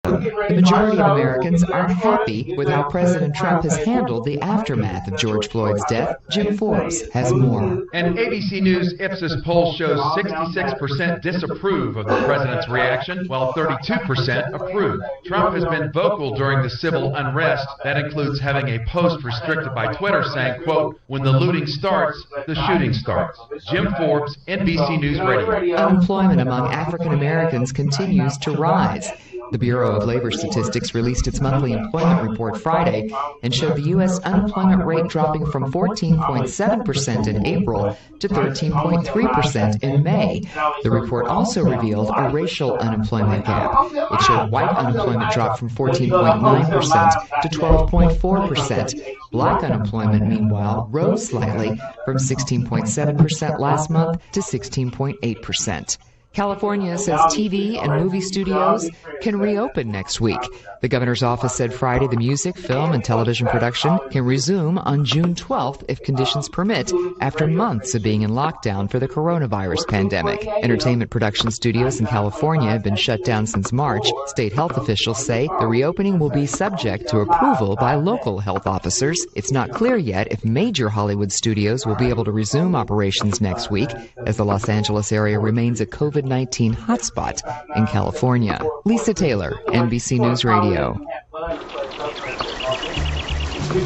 freedom. The majority of Americans aren't happy with how President Trump has handled the aftermath of George Floyd's death. Jim Forbes has more. An ABC News Ipsos poll shows 66% disapprove of the president's reaction, while 32% approve. Trump has been vocal during the civil unrest. That includes having a post restricted by Twitter saying, quote, "When the looting starts, the shooting starts." Jim Forbes, NBC News Radio. Unemployment among African Americans continues to rise. The Bureau of Labor Statistics released its monthly employment report Friday and showed the U.S. unemployment rate dropping from 14.7% in April to 13.3% in May. The report also revealed a racial unemployment gap. It showed white unemployment dropped from 14.9% to 12.4%. Black unemployment, meanwhile, rose slightly from 16.7% last month to 16.8%. California says TV and movie studios can reopen next week. The governor's office said Friday the music, film, and television production can resume on June 12th if conditions permit, after months of being in lockdown for the coronavirus pandemic. Entertainment production studios in California have been shut down since March. State health officials say the reopening will be subject to approval by local health officers. It's not clear yet if major Hollywood studios will be able to resume operations next week, as the Los Angeles area remains a COVID-19 hotspot in California. Lisa Taylor, NBC News Radio.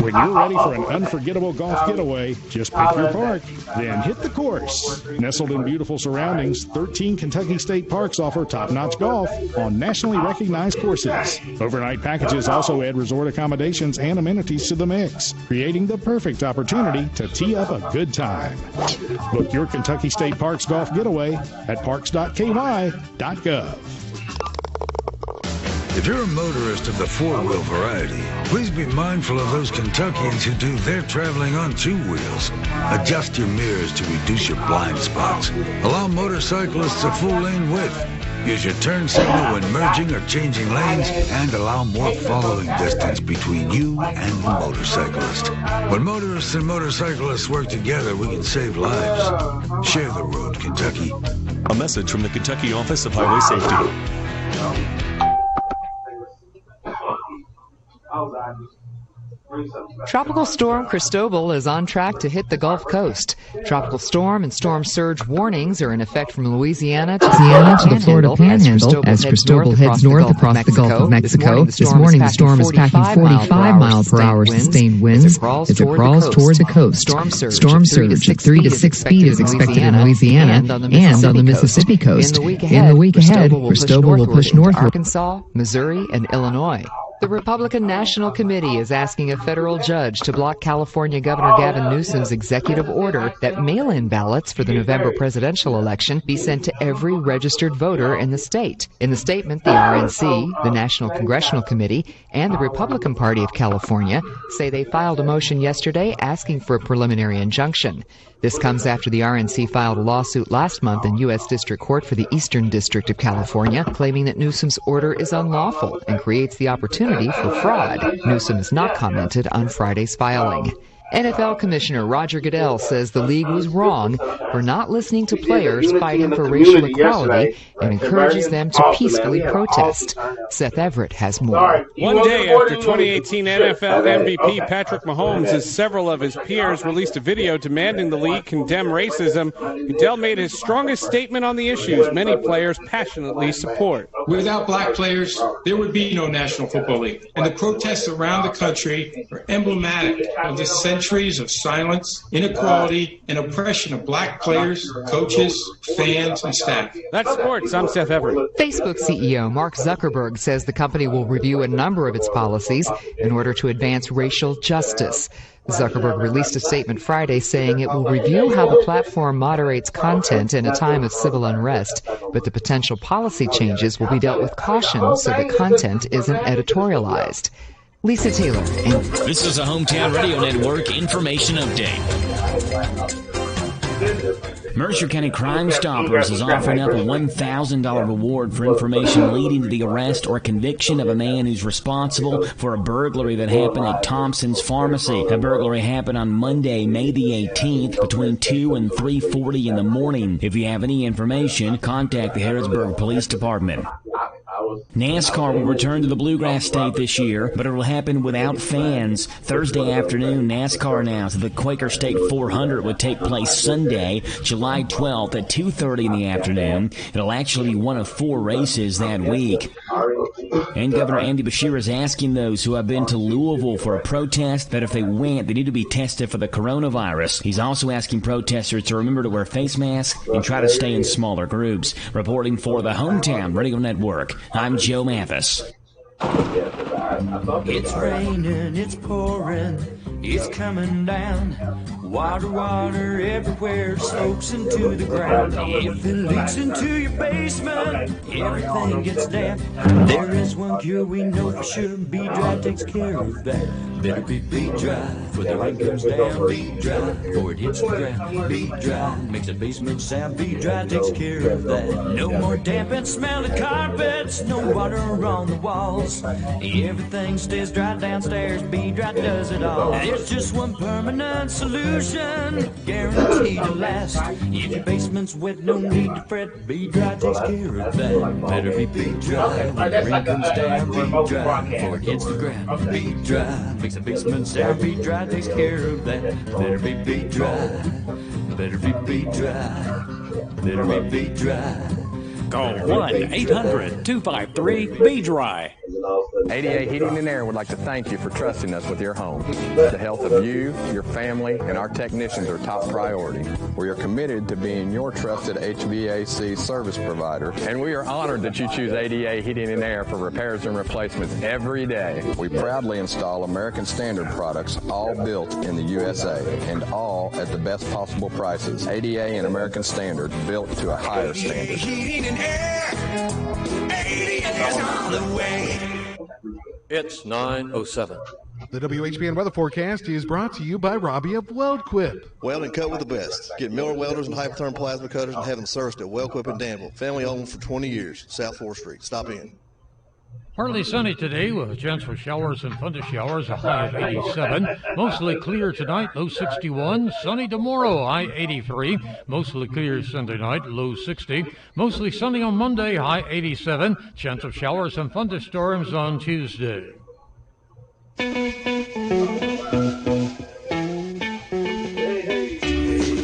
When you're ready for an unforgettable golf getaway, just pick your park, then hit the course. Nestled in beautiful surroundings, 13 Kentucky state parks offer top-notch golf on nationally recognized courses. Overnight packages also add resort accommodations and amenities to the mix, creating the perfect opportunity to tee up a good time. Book your Kentucky State Parks golf getaway at parks.ky.gov. If you're a motorist of the four-wheel variety, please be mindful of those Kentuckians who do their traveling on two wheels. Adjust your mirrors to reduce your blind spots. Allow motorcyclists a full lane width. Use your turn signal when merging or changing lanes, and allow more following distance between you and the motorcyclist. When motorists and motorcyclists work together, we can save lives. Share the road, Kentucky. A message from the Kentucky Office of Highway Safety. Tropical storm Cristobal is on track to hit the Gulf Coast. Tropical storm and storm surge warnings are in effect from Louisiana to the Florida Panhandle as Cristobal heads north across the Gulf of Mexico. This morning, the storm is packing 45 mile per hour sustained winds as it crawls toward the coast. Storm surge at 3 to 6 feet is expected in Louisiana and on the Mississippi coast. In the week ahead, Cristobal will push northward Arkansas, Missouri, and Illinois. The Republican National Committee is asking a federal judge to block California Governor Gavin Newsom's executive order that mail-in ballots for the November presidential election be sent to every registered voter in the state. In the statement, the RNC, the National Congressional Committee, and the Republican Party of California say they filed a motion yesterday asking for a preliminary injunction. This comes after the RNC filed a lawsuit last month in U.S. District Court for the Eastern District of California, claiming that Newsom's order is unlawful and creates the opportunity for fraud. Newsom has not commented on Friday's filing. NFL Commissioner Roger Goodell says the league was wrong for not listening to players fighting for racial equality and encourages them to peacefully protest. Seth Everett has more. One day after 2018 NFL MVP Patrick Mahomes and several of his peers released a video demanding the league condemn racism, Goodell made his strongest statement on the issues many players passionately support. Without black players, there would be no National Football League. And the protests around the country are emblematic of this centuries of silence, inequality, and oppression of black players, coaches, fans, and staff. That's sports. I'm Seth Everett. Facebook CEO Mark Zuckerberg says the company will review a number of its policies in order to advance racial justice. Zuckerberg released a statement Friday saying it will review how the platform moderates content in a time of civil unrest, but the potential policy changes will be dealt with caution so the content isn't editorialized. Lisa Taylor. This is a Hometown Radio Network information update. Mercer County Crime Stoppers is offering up a $1,000 reward for information leading to the arrest or conviction of a man who's responsible for a burglary that happened at Thompson's Pharmacy. The burglary happened on Monday, May the 18th, between 2 and 3:40 in the morning. If you have any information, contact the Harrodsburg Police Department. NASCAR will return to the Bluegrass State this year, but it will happen without fans. Thursday afternoon, NASCAR announced that the Quaker State 400 would take place Sunday, July 12th at 2:30 in the afternoon. It'll actually be one of 4 races that week. And Governor Andy Beshear is asking those who have been to Louisville for a protest that if they went, they need to be tested for the coronavirus. He's also asking protesters to remember to wear face masks and try to stay in smaller groups. Reporting for the Hometown Radio Network, I'm Joe Mathis. It's raining, it's pouring, it's coming down. Water, water everywhere soaks into the ground. If it leaks into your basement, everything gets damp. There is one cure we know for sure. Be Dry takes care of that. Better be Dry, for the rain comes down. Be Dry, for it hits the ground. Be Dry, makes the basement sound. Be Dry takes care of that. No more damp and smelly carpets, no water on the walls. Everything stays dry downstairs. Be Dry does it all. There's just one permanent solution, guaranteed to last. If your basement's wet, no need to fret. Be Dry takes care of that. Better be Dry when the rain comes down. Be Dry before it hits the ground. Be Dry makes the basement sound. Be Dry takes care of that. Better be Dry. Better be Dry. Better be Dry. Call 1-800-253-B-DRY. ADA Heating and Air would like to thank you for trusting us with your home. The health of you, your family, and our technicians are top priority. We are committed to being your trusted HVAC service provider, and we are honored that you choose ADA Heating and Air for repairs and replacements every day. We proudly install American Standard products, all built in the USA, and all at the best possible prices. ADA and American Standard, built to a higher standard. Heating and air, ADA is on the way. It's 9:07. The WHBN weather forecast is brought to you by Robbie of WeldQuip. Weld and cut with the best. Get Miller welders and Hypertherm plasma cutters and have them serviced at WeldQuip in Danville. Family owned for 20 years. South 4th Street. Stop in. Partly sunny today with a chance for showers and thunder showers, a high of 87. Mostly clear tonight, low 61. Sunny tomorrow, high 83. Mostly clear Sunday night, low 60. Mostly sunny on Monday, high 87. Chance of showers and thunderstorms on Tuesday.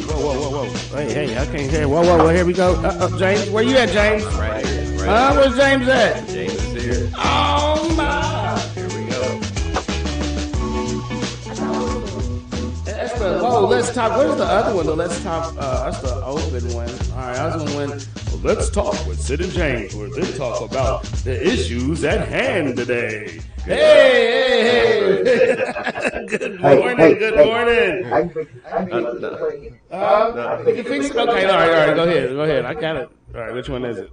Whoa. Hey, I can't hear. Whoa, here we go. James, where you at, James? Right here. Where's James at? James is here. Oh, my. Here we go. Let's talk. Where's the other one, though? Let's talk. That's the open one. All right, I was going to win. Well, let's talk with Sid and James, where they talk about the issues at hand today. Hey. Good morning. Good morning. You can fix it? Okay, all right. Go ahead. I got it. All right, which one is it?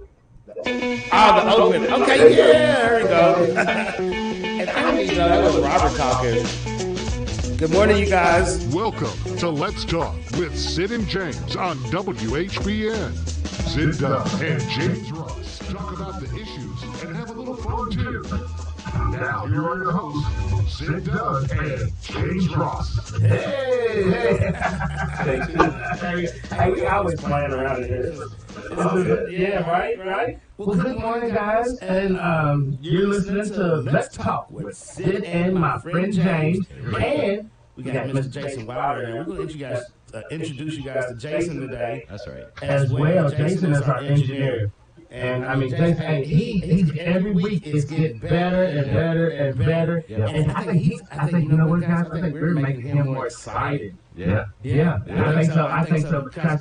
The open. Okay, yeah, there we go. And I didn't know that was Robert talking. Good morning, you guys. Welcome to Let's Talk with Sid and James on WHBN. Sid Dunn and James Ross talk about the issues and have a little fun too. Now here are your hosts, Sid Dunn and James Ross. Hey. We always playing around here. Yeah, right. Well, good morning, guys, and you're listening to Let's Talk with Sid and my friend James, and we got Mr. Jason Wilder, and we're going to introduce you guys to Jason today. That's right. As well, Jason is our engineer, and I mean, Jason, he every week is getting better and better and better, and I think you know what, guys, I think we're making him more excited. Yeah. I think so because.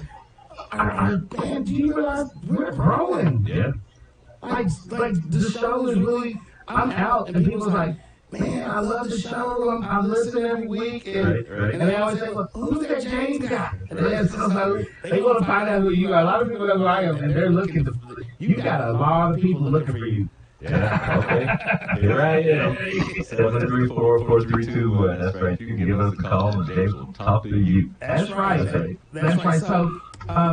Man, do you realize we're growing? Yeah. Like the show is really. I'm out, and people's like, man, I love the show. I'm listening every week, and they always say, well, who's that James guy? And so they want to find out who you are. A lot of people know who I am, and they're looking. You got a lot of people looking for you. Yeah, okay. Here I am. 734-4321. That's right. You can give us a call, and James will talk to you. That's right. So.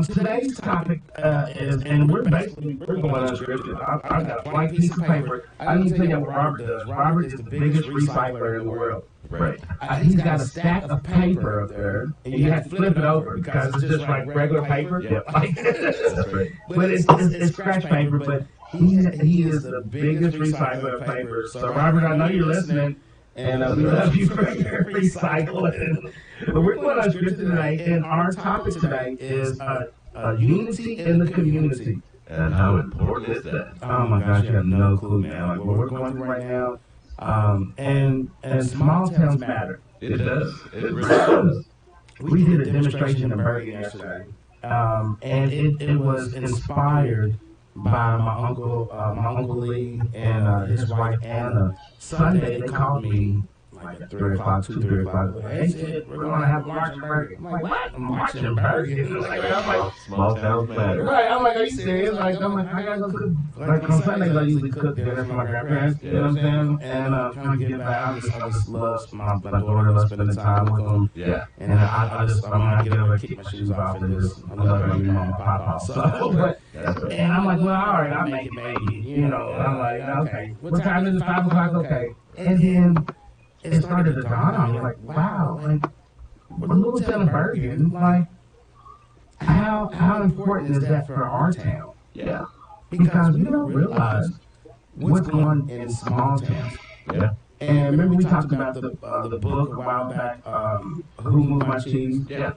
Today's topic is, and we're going unscripted. I've got a blank piece of paper. I need to tell you what Robert does. Robert is the biggest recycler in the world. Right. He's got a stack of paper up there, and you have to flip it over because it's just like regular paper. Yep. That's right. But it's scratch paper, but he is the biggest recycler of paper. So, Robert, I know you're listening, and we love you for your recycling. But we're going on scripted today, and our topic today is unity in the community. And how important is that? Oh my gosh, you have no clue, man. Like what we're going through right now, and small towns matter. It does. It really does. We did a demonstration in Bergen yesterday, and it was inspired by my uncle Lee and his wife Anna. Sunday they called me like at 3 o'clock, 3 o'clock. Hey, Sid, we're going to have a march in Bergen. I'm like, what? A march in Bergen? Like, small towns matter. Right, I'm like, are you serious? Like, I'm like, I got to go cook. Like, on Sundays, I usually cook dinner for my grandparents, you know what I'm saying? And trying to get back, I just love, my daughter loves spending time with them. Yeah. And I'm going to get over and kick my shoes off and just, I love her, you know, pop off. So, but, and I'm like, well, all right, I'll make it maybe, you know. I'm like, okay, what time is it? 5 o'clock? Okay. And then it started to dawn on me, like, wow, like, we're a little town of Bergen, like, how important is that for our town? Yeah. Because we don't realize what's going on in small towns. Yeah. And remember we talked about the book a while back, Who Moved My Cheese? Yeah.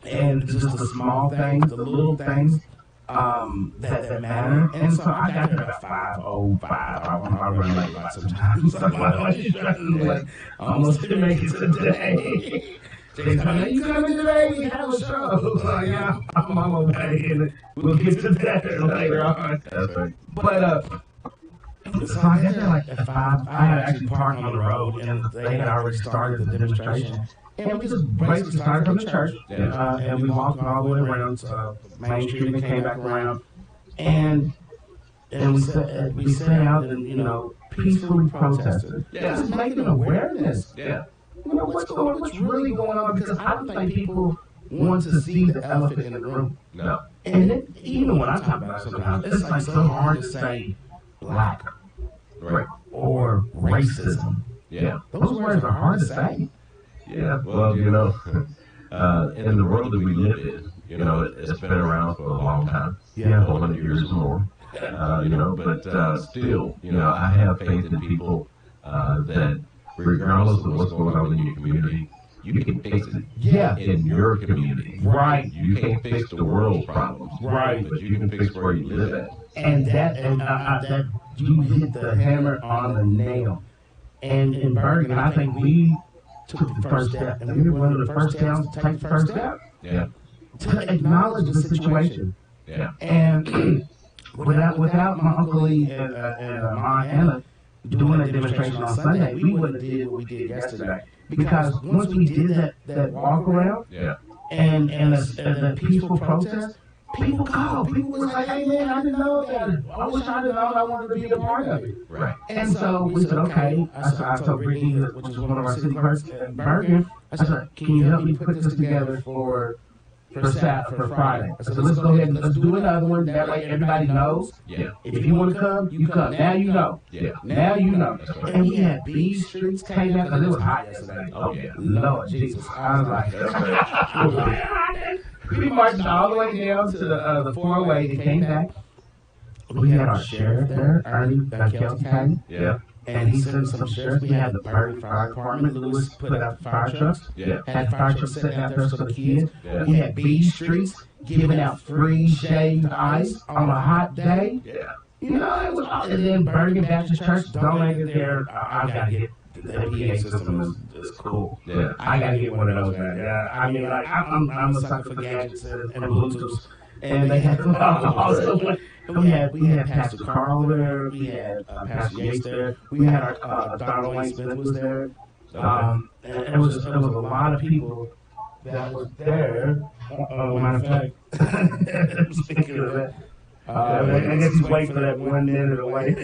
And just the small things, the little things that matter. And so I got here at 5:05. I run late a lot sometimes. Like, I almost didn't make it today. Jay's like, you coming today? We have a show. Like, yeah, I'm on my way, and we'll get to that later on. That's right. But so I got there like at 5. I had actually parked on the road, and they had already started the demonstration. And we just basically started from the church, and we walked all the way around Main Street and came back around, and we sat out and, you know, peacefully protested. Yeah. Just making awareness. Yeah. You know, what's really going on, because I don't think people want to see the elephant in the room. No. And even when I talk about it sometimes, it's like so hard to say black, right, or racism. Yeah. Those words are hard to say. Yeah, well, you know, in the world that we live in, you know, it's been around for a long time, 100 years or more, you know, but still, you know, I have faith in people that regardless of what's going on in your community, you can fix it in your community. Right. You can't fix the world's problems. Right. But you can fix where you live at. And that you hit the hammer on the nail. And in Bergen, I think we took the first step, and we were one of the first towns to take the first step. Yeah. To acknowledge the situation. Yeah. And without my Uncle Lee and my Anna doing a demonstration on Sunday, we wouldn't have did what we did yesterday. Because once we did that walk around, and the peaceful protest, people called. People was like, hey man, I didn't know about it. I wish I'd have known I wanted to be a part of it. Right. And so we said, okay. I told Brittany, which is one of our city clerks in Bergen, I said, can you help me put this together for Friday? I said, let's go ahead and let's do another one. That way everybody knows. Yeah. If you want to come, you come. Now you know. Yeah. Now you know. And we had B Streets came out, because it was hot yesterday. Oh, yeah. Lord Jesus. I was like, we marched all the way down to the 4-way and came back. We had our sheriff there, Ernie Kelty County. Yeah. And he sent some sheriffs. We had the Bergen Fire Department. Lewis put out the fire trucks. Yeah. Had the fire trucks sitting out there for the kids. Yeah. We had B Streets giving out free shaved ice on a hot day. Yeah. You know, it was, and then Bergen Baptist Church donated their, I got to get, the PA system is cool. Yeah. I got to get one of those, man. I mean, like, I'm a sucker for gadgets and Bluetooths. And they had also, we had Pastor Carl there, we had Pastor Yates there, we had our Donald Wayne Smith was there, and it was a lot of people that was there. Matter of fact, speaking of that, I guess he's waiting for that 1 minute away.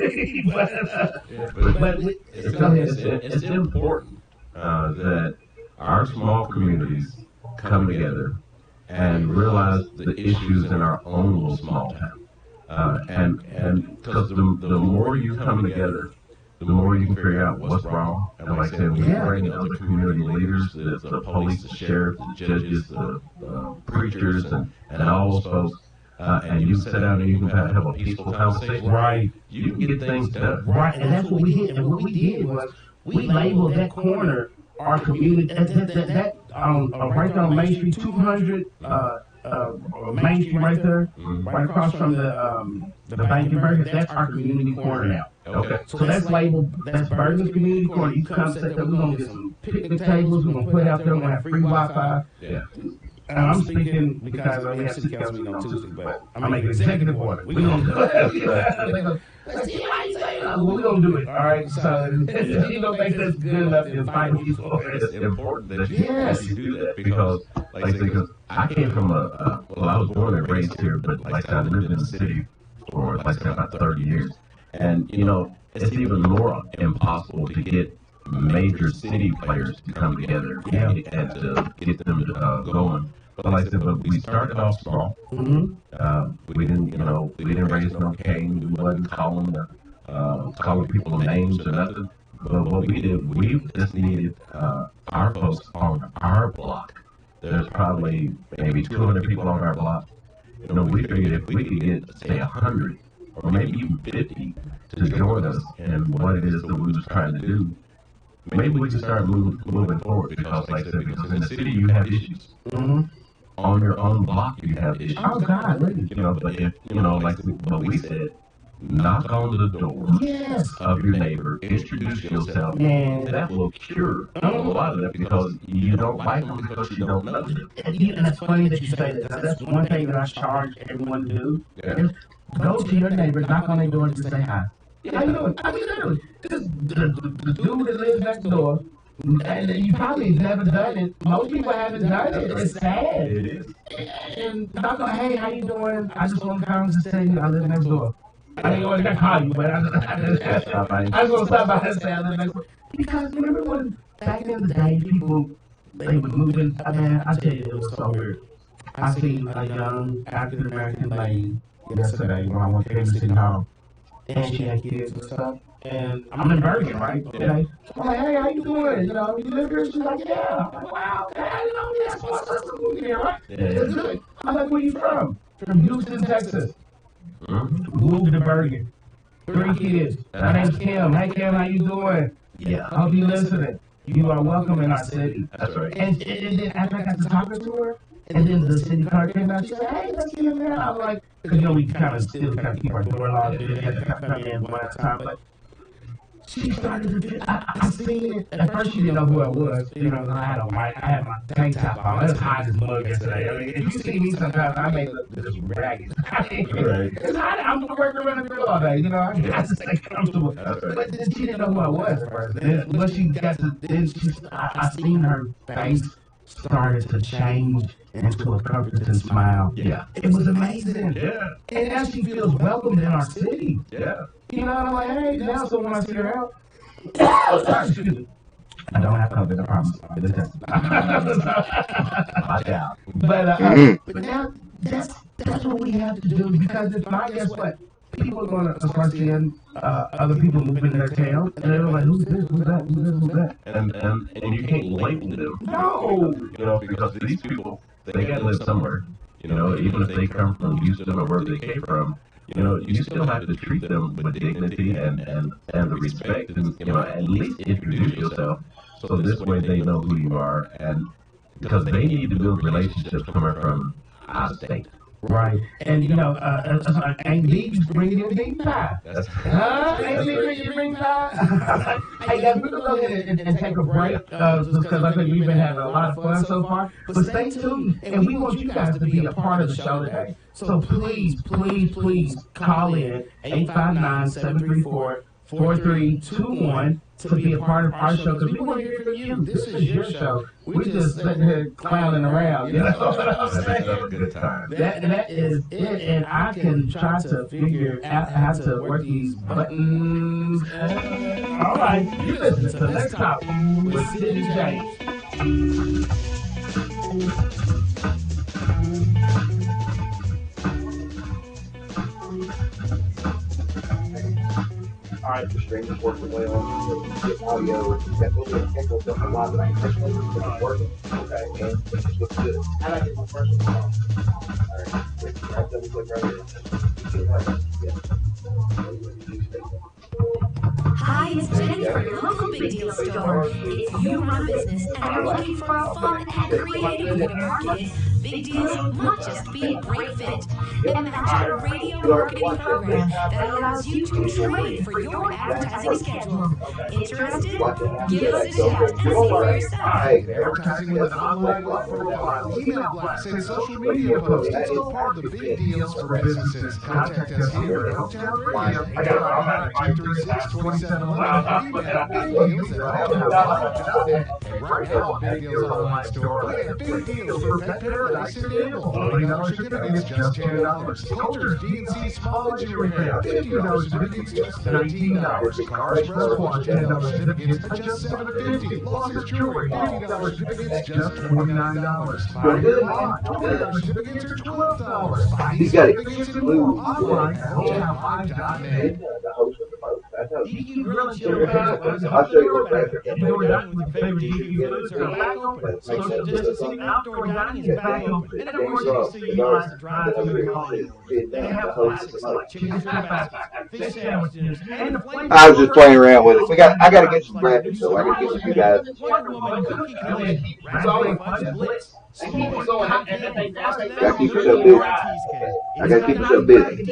but it's important that our small communities come together and realize the issues in our own little small town. And because the more you come together, the more you can figure out what's wrong. And like I said, we bring in other community leaders, the police, the sheriff, the judges, the preachers, and all those folks. and you sit down and you can have a peaceful conversation, Right. you can get things done. Right, and that's what we did. And what we did was we labeled that corner our community. That right there on Main Street, 200 Main Street right there, right across from the bank in Mercer. That's our community corner now. Okay. So that's labeled. That's Bergen's community corner. You come sit there. We're gonna get some picnic tables. We're gonna put out there. We're gonna have free Wi-Fi. Yeah. And I'm speaking because we have city council meeting on Tuesday, but I'm making executive order. We're gonna do it. We're gonna do it. All right. So you don't think that's good enough to fight with you for it. It's important that you do that because, like I say, because I came from well, I was born and raised here, but like I lived in the city for like I said, about 30 years, and you know, it's even more impossible to get major city players to come together and to get them going. But like I said, but we started off small. We didn't raise no cane. We wasn't calling people names or nothing. But what we did, we just needed our folks on our block. There's probably maybe 200 people on our block. You know, we figured if we could get, say, 100 or maybe even 50 to join us in what it is that we was trying to do, maybe we can start moving forward. Because, like I said, because in the city you have issues. On your own block you have issues. Oh God, you know, but if like what we said, knock on the door of your neighbor, introduce yourself, and that will cure a lot of that because you don't like them because you don't know them. And that's funny that you say that. That's one thing that I charge everyone to do. Is go to your neighbor, knock on their door, and say hi. How you doing? I mean, literally, the dude that lives next door. And you probably never done it. Most people haven't done it. It's sad. It is. And I'm like, hey, how you doing? I just want to come and say I live next door. I ain't going to call you, but I just want to stop by and say I live next door. Because remember when back in the day, people, they would move in. I mean, I tell you, it was so weird. I seen a young African-American lady yesterday when I went to the city hall. And she had kids and stuff. And I'm in Bergen, right? Okay. So I'm like, hey, how you doing? You know, you live here? She's like, yeah. I'm like, wow, okay, I didn't know that's my sister moved here, right? It's good. I'm like, where you from? From Houston, Texas. Moved to Bergen. 3 kids. My name's Kim. Hey, Kim, how you doing? Yeah. I'll be listening. You are welcome in our city. That's right. And then after I got to talking to her, and then the city clerk came out, she said, hey, let's get in there. I was like, because, we kind of still keep our door locked. We had to come in one at a time, but she started to I seen it. At first, she didn't know who I was. I had my tank top on. It was hot as mug yesterday. I mean, if you see me sometimes, I may look just ragged. It's hot. I'm working around the grill all day. I got to stay comfortable. But then she didn't know who I was at first. But she got to, I seen her face started to change into a comforting smile. Yeah. It was amazing. Yeah. And now she feels welcomed in our city. Yeah. I'm like, hey, now, so when I see her out, excuse me, I don't have COVID, I promise. I've been tested. Watch out. But now, that's what we have to do, because if not, guess what? People are going to start seeing other people moving in their town, and they're like, who's this, who's that, who's this, who's that? And you can't label them. No! Because these people, they got to live somewhere. Even if they come from Houston or wherever they came from, you still have to treat them with dignity and the respect, and at least introduce yourself so this way they know who you are, and because they need to build relationships coming from out of state. Right. And, and these bring in big pie. Ain't these bring pie? Hey, guys, we're going to go ahead and take a break, because I think we've been having a lot of fun so far. But stay tuned, and we want you guys to be a part of the show today. So please, please, please call in 859-734-4321 to be a part of our show, because we want to hear from you. This is your show. We're just sitting here clowning around. You know what I'm saying? That's a good time. That is it, and I can try to figure out how to work these buttons. All right, you listen to Let's Talk with Sid and James. Alright, the stream is working well. The audio, that little bit of echo stuff, a lot of that actually is working. Okay, and it just looks good. I like it my personal phone. Alright, right, double click right here. Hi, it's Jenny from your local Big Deal store. If you run a business and are looking for a fun and creative way to market it, Big Deals might just be a great fit. Imagine a radio marketing program that allows you to trade for your advertising schedule. Interested? Give us a shout and see for yourself. Advertising with an online web profile, email blast, and social media posts is all part of the Big Deals for businesses. Contact us here at Hometown Radio, 855-236-2711, or email bigdeals@hometownlive.net. And right now at Big Deals Online Store, we have big deals for Pet Paradise and Animal. $20 certificates, just $10. Cultures, D&C Small Engine Repair, $50 certificates, just $19. Car Express Wash, $10 certificates, just $7.50. Lawson's Jewelry, $50 certificates, just $29. Buy good online, $20 certificates are $12. Buy these certificates in blue online at hometownlive.net. DQ Grill and Chill Fast I'll show you what Patrick can do. With your favorite DQ foods are back open. Social distancing outdoor dining is back open. And of course, you can see utilize the drive-thru and coffee. They have classics like chicken shrimp baskets, fish sandwiches, and the flavor. I was just playing around with it. I got to get some graphics, so I got to get some guys. Wonder Woman cookie collision, raspberry fudge blitz. I gotta keep yourself busy. I gotta keep yourself busy.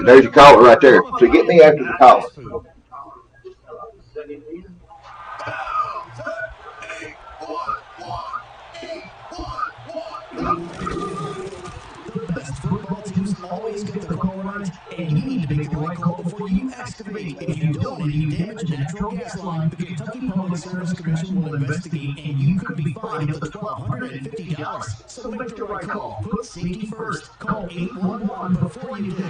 There's your caller right there. So get me after the caller. The best football teams always get the call right, and you need to make the right call before you excavate. If you don't, and you damage a natural gas line, the Kentucky Public Service Commission will investigate, and you could be fined up to $1,250. So make the right call. Put safety first. Call 811 before you dig.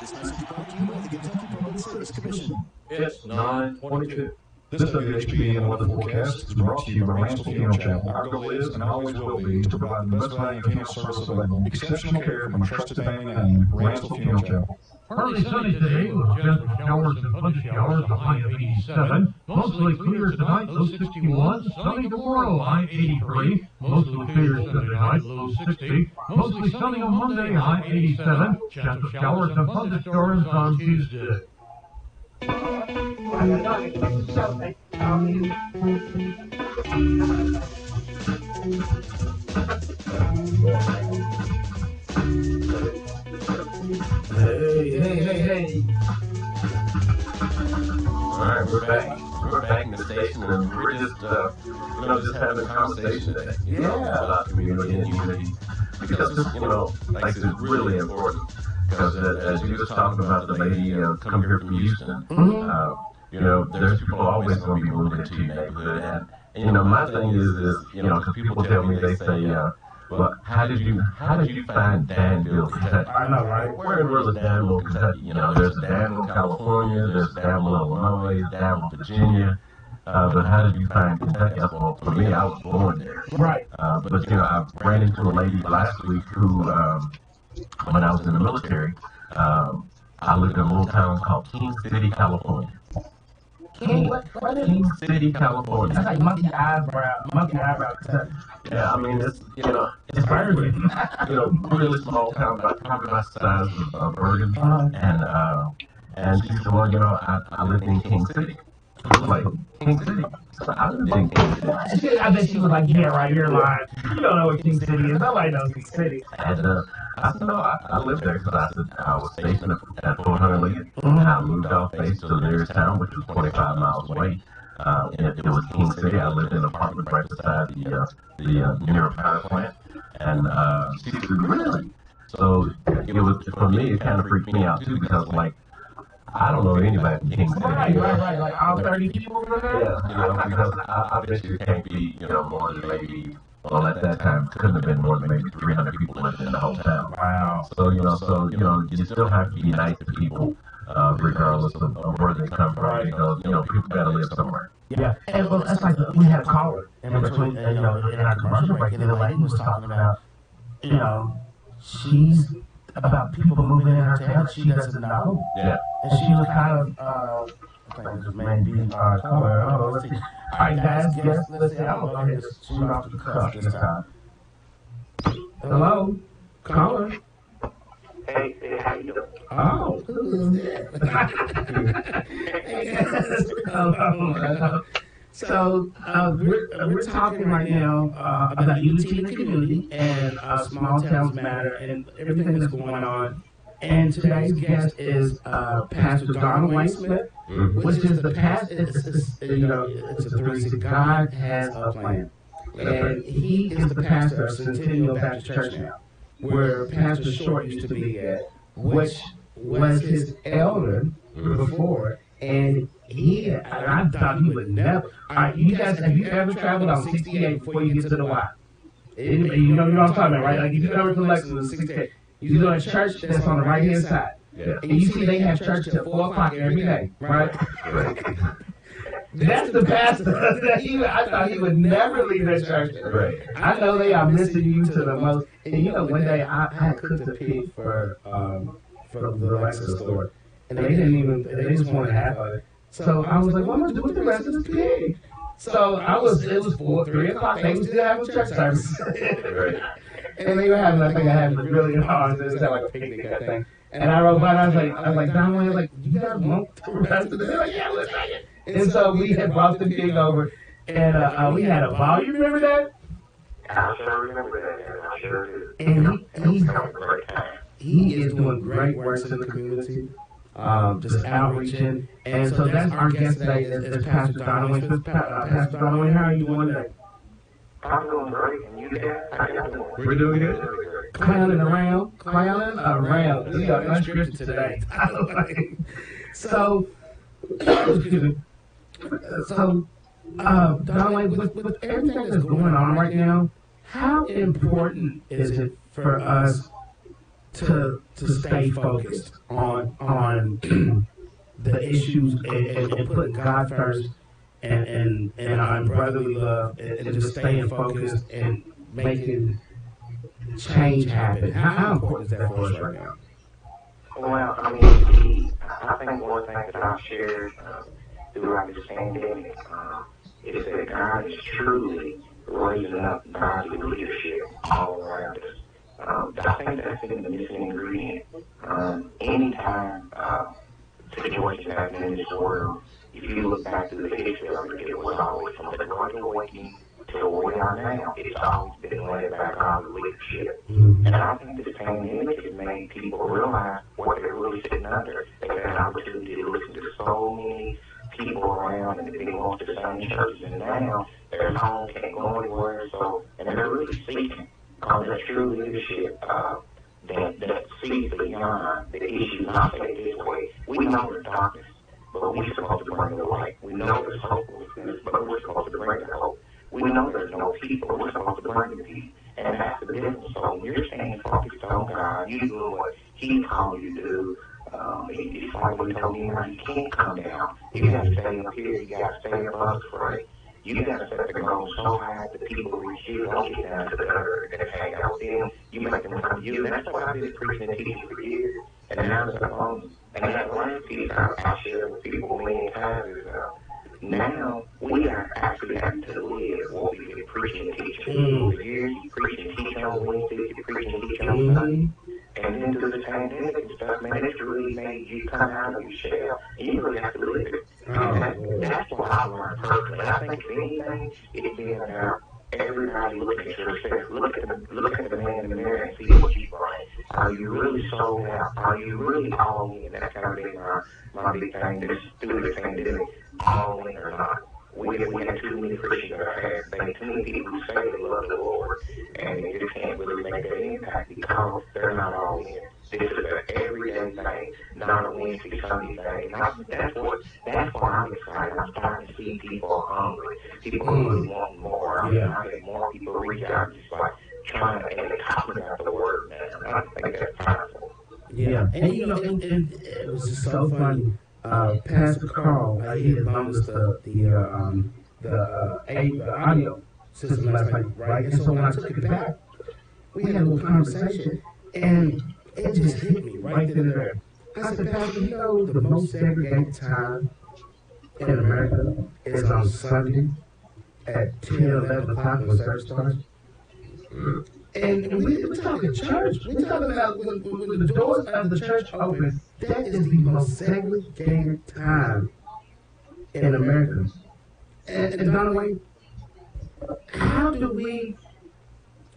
This message brought to you by the Kentucky Public Service Commission. It's 9:22. This WHPN weather forecast is brought to you by Ranchville Funeral Channel. Our goal is and always will be to provide the best value funeral service available. Exceptional care from a trusted family name, Ranchville Funeral Channel. Partly sunny today with gentle showers and thunder showers, a high of 87. Mostly clear tonight, low 61. Sunny tomorrow, high 83. Mostly clear Sunday night, low 60. Mostly sunny on Monday, high 87. Gentle showers and thunderstorms on Tuesday. Hey. All right, we're back. We're back in the station, and we're just, just having a conversation today. About community and unity. Because this, like I said, is really important. Because as you were talking about the lady coming here from Houston, there's people always going to be moving into your neighborhood. And my thing is, because people tell me, they say, well, how did you find Danville, Kentucky? I know, right? Where was Danville, Kentucky? There's Danville, California, there's Danville, Illinois, Danville, Virginia. But how did you find Kentucky? Well, for me, I was born there. Right. But I ran into a lady last week who, when I was in the military, I lived in a little town called King City, California. King City, California. That's like monkey eyebrow. Yeah, I mean, it's very, really small town, about probably the size of Bergen. And she said, well, I lived in King City. I was like, King City? I lived in King City. I bet she was like, yeah, right, you're lying. You don't know what King City is. Nobody knows King City. And I said, no, I lived there because I said I was stationed at Fort Hunter Lee. And I moved off base to the nearest town, which was 25 miles away. And it was King City. I lived in an apartment right beside the Nero power plant. And she said, really? So it was, for me, it kind of freaked me out too, because I don't know anybody in King City. Right. Like all 30 people over there? Yeah, because I bet you it can't be, more than maybe, well, at that time, couldn't have been more than maybe 300 people living in the whole town. Wow. So, you still have to be nice to people, regardless of where they come from, because, people gotta live somewhere. Yeah, and well, that's like, we had a caller in between, in our commercial break, and the lady was talking about, she's about people moving in her town she doesn't know. Yeah. And she was kind of, I think this man being color. I don't know. Let's see. All right, guys, let's see. I'm going to go ahead and shoot off the cuff this time. Hello? Caller? Hey, how you doing? Oh, who is that? Hello. So we're talking right now about UT in the community and small towns matter and everything that's going on. And today's guest is Pastor Donald Wayne Smith, which is the pastor. It's a 360. God has a plan, and he is the pastor of Centennial Baptist Church now, where Pastor Short used to be at, which was his elder before, and I thought he would never. All right, you guys, have you ever traveled on 68 before you get to the Y? You know what I'm talking about, right? Like, if you ever to Lexington 68, you go to church that's on the right-hand side. Yeah. And you see they have church till 4 o'clock every day, right? That's the pastor. I thought he would never leave that church. Right. I know they are missing you to the most. And one day I cooked a pig for the Lexus store. And they just wanted half of it. So I was like, what am I going to do with the rest of this pig? So it was 3 o'clock. They was still having church service. Right. And they were having, I think I had really hard. It was like a picnic, I think. And I wrote by and I was like, Don, I was like, you guys want the rest of this? They're like, yeah, let's take it. And so we had brought the pig over, and we had a ball. You remember that? I sure remember that. I sure do. And he is doing great works in the community, just outreaching. And so that's our guest today is Pastor Donald Wayne. Pastor Donald Wayne, how are you doing today? I'm doing great, and you guys, how you doing? We're doing good. Clowning around. We are unscripted today. So, excuse me. So, Donald, with everything that's going on right now, how important is it for us to stay focused on the issues and put God first and our brotherly love and just staying focused and making change happen? How important is that for us right now? Well, I mean, I think one thing that I've shared throughout this pandemic is that God is truly raising up godly leadership all around us. I think that's been the missing ingredient. Anytime situations happen in this world, if you look back to the history of it, it was always from the Great Awakening to where we are now. It's always been led by godly leadership. And I think this pandemic has made people realize what they're really sitting under. They've had an opportunity to listen to so many people around and they've been going to the same churches, and now they're at home, can't go anywhere, and they're really seeking that true leadership that sees beyond the issues. I say it this way: we know there's darkness, but we're supposed to bring the light. We know there's hopelessness, but we're supposed to bring the hope. We know there's no peace, but we're supposed to bring the peace. And that's the difference. So when you're staying focused on God, you doing what He called you to do. It's like we told you, you can't come down. You got to stay up here. You got to stay above the fray. You got to set the goal so high that people reach you. Don't get down to the earth and hang out with them. You make them come to you. And that's what I've been preaching and teaching for years. And now it's on. And that last piece I share with people many times is now we are actually having to live what we've been preaching and teaching for years. You preach and teach on Wednesdays, you preach and teach on Sunday. And then through the pandemic and stuff, man, it's really made you come out of your shell, and you really have to live it. And that's what I learned personally. I think if anything, it's been about everybody looking at yourself. Look at the man in the mirror and see what you bring. Are you really sold out? Are you really all in? That's kind of been my big thing this through the pandemic. All in or not? We have too many Christians that are having too many people who say they love the Lord, and they just can't really make that impact because they're not all in. This is an everyday thing, not a Wednesday, Sunday thing. And that's why I'm excited. I'm starting to see people hungry. People really want more. I'm having more people reach out, just like trying to talk about the Word now. I think that's powerful. Yeah, and and it was just so funny. Pastor Carl, he had loaned us the audio system last night, right? And so when I took it back, we had a little conversation, and it just hit me right then and there. I said, Pastor, you know the most segregated time in America is on Sunday at 10, 11 o'clock when service starts. And we're talking church. We're talking about when the doors of the church open, that is the most segregated time in America. And by the way, how do we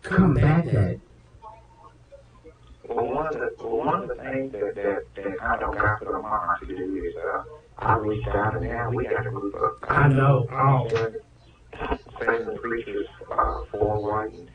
combat that? Well, one of the things that I don't got to the mind to do is I reached out and now we got a group of I know. seven preachers, 4 white and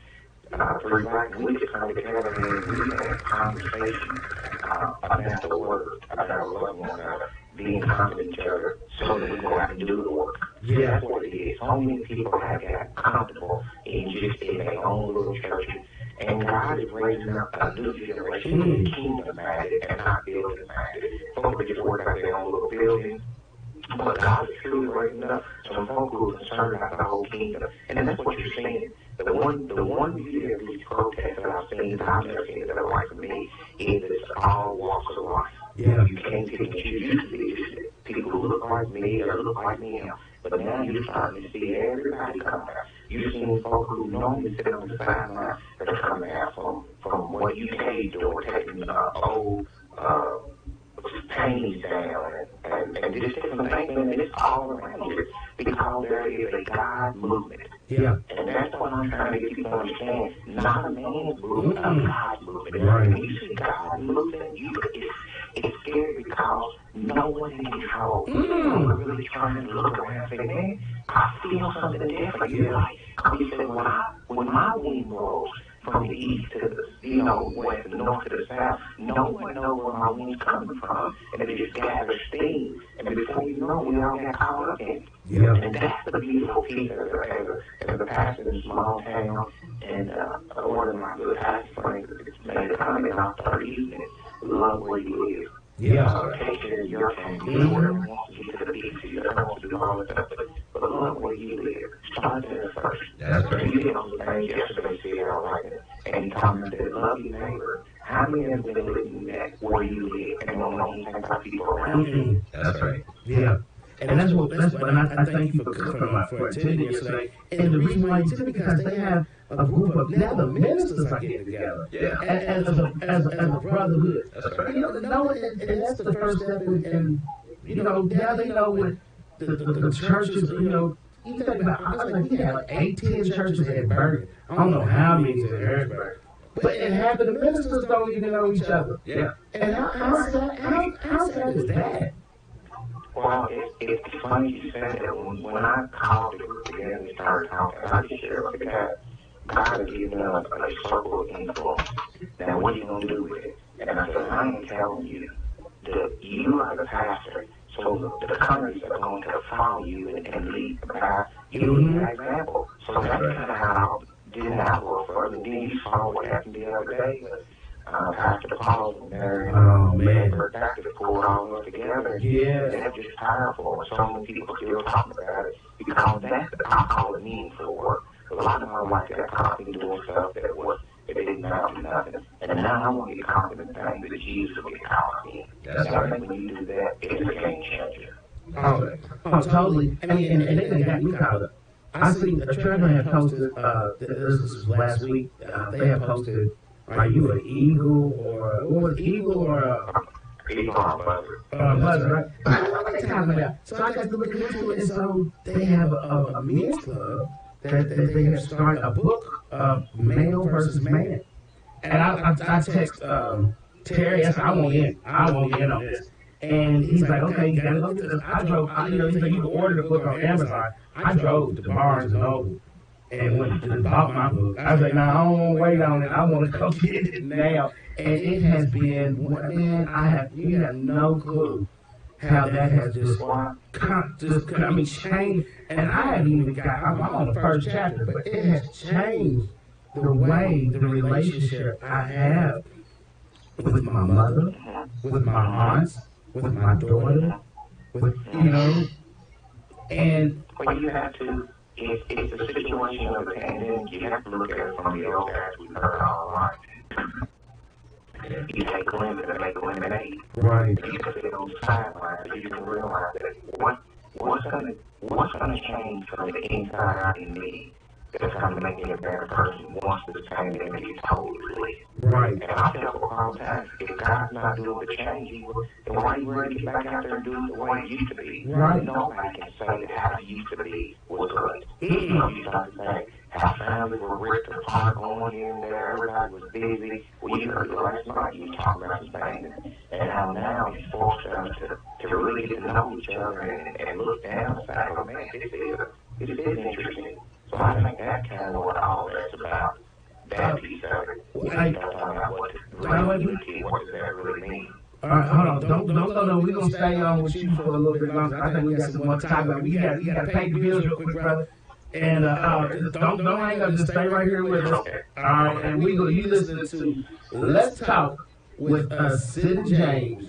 3 black, and we just come together and we had a conversation about the word, about loving one another, being kind to each other, so that we go out and do the work. Yeah. That's what it is. So many people have got comfortable in just in their own little churches. And God is raising up a new generation, kingdom-minded and not building-minded. Folks that just work out their own little buildings. But God is truly raising up some folks who are concerned about the whole kingdom. And that's what you're seeing. The one beauty of these protests that I've seen, that I've never seen that are like for me, is that it's all walks of life. Yeah. You can't pick and choose. Used to be just people who look like me or look like me. But now you're starting to see everybody come out. You're seeing folks who normally sit on the sideline that are coming out from what you caved or taking old paintings down and just different things. And it's all around here because there is a God movement. Yeah. And that's what I'm trying to get people to understand. Not a man's movement, a God's movement. Right. When you see God moving, it's scary because no one's in control. We're really trying to look around and say, man, I feel something different. You're like, you said, when my wind rolls from the east to the west and the north to the south, no one knows where my wind's coming from. And it just gathers steam. And before you know, we all got caught up in it. Yeah. And that's the beautiful piece as a pastor in a small town. And one of my good pastor friends made a comment off 30 minutes. Love where you live. Yeah. Take care of your family. You know where you want to get to the beach. You don't want to do all that stuff. But love where you live. Start there first. That's right. You hit on the things yesterday, said, all right. And he commented, love your neighbor. How many of them been living that where you live and don't know anything about people around you? That's right. Yeah. And that's what I thank you for attending yesterday. And the reason why you did it because they have a group of now the ministers are getting together. Yeah. As a brotherhood. That's right. And that's the first step in now they know when the churches, you think about, I was like, we had like 18 churches in Bergen. I don't know how many in Harrisburg. But half of the ministers don't even know each other. Yeah. And how sad is that? Well, it's funny you said that. When I called the group together and started talking, I just shared with the guy, God has given us a circle of influence. Now, what are you going to do with it? And I said, I am telling you that you are the pastor, so the countries are going to follow you and lead the path. You need an example. So that's kind of how did not work for us. And then you saw what happened the other day. Pastor Paul and Mary and Dr. pulled all of us together. Yeah. That's just powerful. And so many people still talking about it because that's I call it meaningful work. A lot of them like that talking, doing stuff that didn't amount to nothing. And now I want to get confident things that Jesus will get caught in. That's I think when you do that, it's a game changer. Oh, totally. I mean, and they got me caught up. I see Trevor had posted, this was last week, they had posted, are you an eagle or, what was eagle or Eagle or buzzer? Buzzer, right? What they talking about? So I got to look into it, and so they have a men's club that they have started a book of male versus man. And I text Terry, I said, I want in on this. And he's like, okay, you gotta look at this. I drove, he's like, you can order the book on Amazon. I drove to Barnes and Noble and went and bought my book. I was like, nah, I don't want to wait on it. I want to go get it now. And it has been, man, you have no clue how that has just changed. And I haven't even I'm on the first chapter, but it has changed the way, the relationship I have with my mother, with my aunts, with my daughter, and well, you have to. It's a situation of the pandemic. You have to look at it from the old guys we've heard all along. You take lemon and make lemonade. Right. You can sit on the sidelines, you can realize that what's gonna change from the inside out in me that's gonna make me a better person once the same image is totally released. Right. And I tell people all the time, if God's not doing the change, then why are you ready to get back out there and do it the way it used to be? Right. Nobody can say that how it used to be was good. You start to say how families were ripped apart on here and there, everybody was busy. Well, you heard last night you talking about some things, and how now you forced us to really get to know each other and look down and say, oh man, this is interesting. So I think that's kind of what all that's about. That piece of it. We start talking about what does that really mean? All right, hold on. Don't go no. We're going to stay on with you for a little bit longer. I think we got some more time. We got to pay the bills real quick, brother. And don't hang up. Just stay right here with us. All right, and you listening to Let's Talk with Sid and James.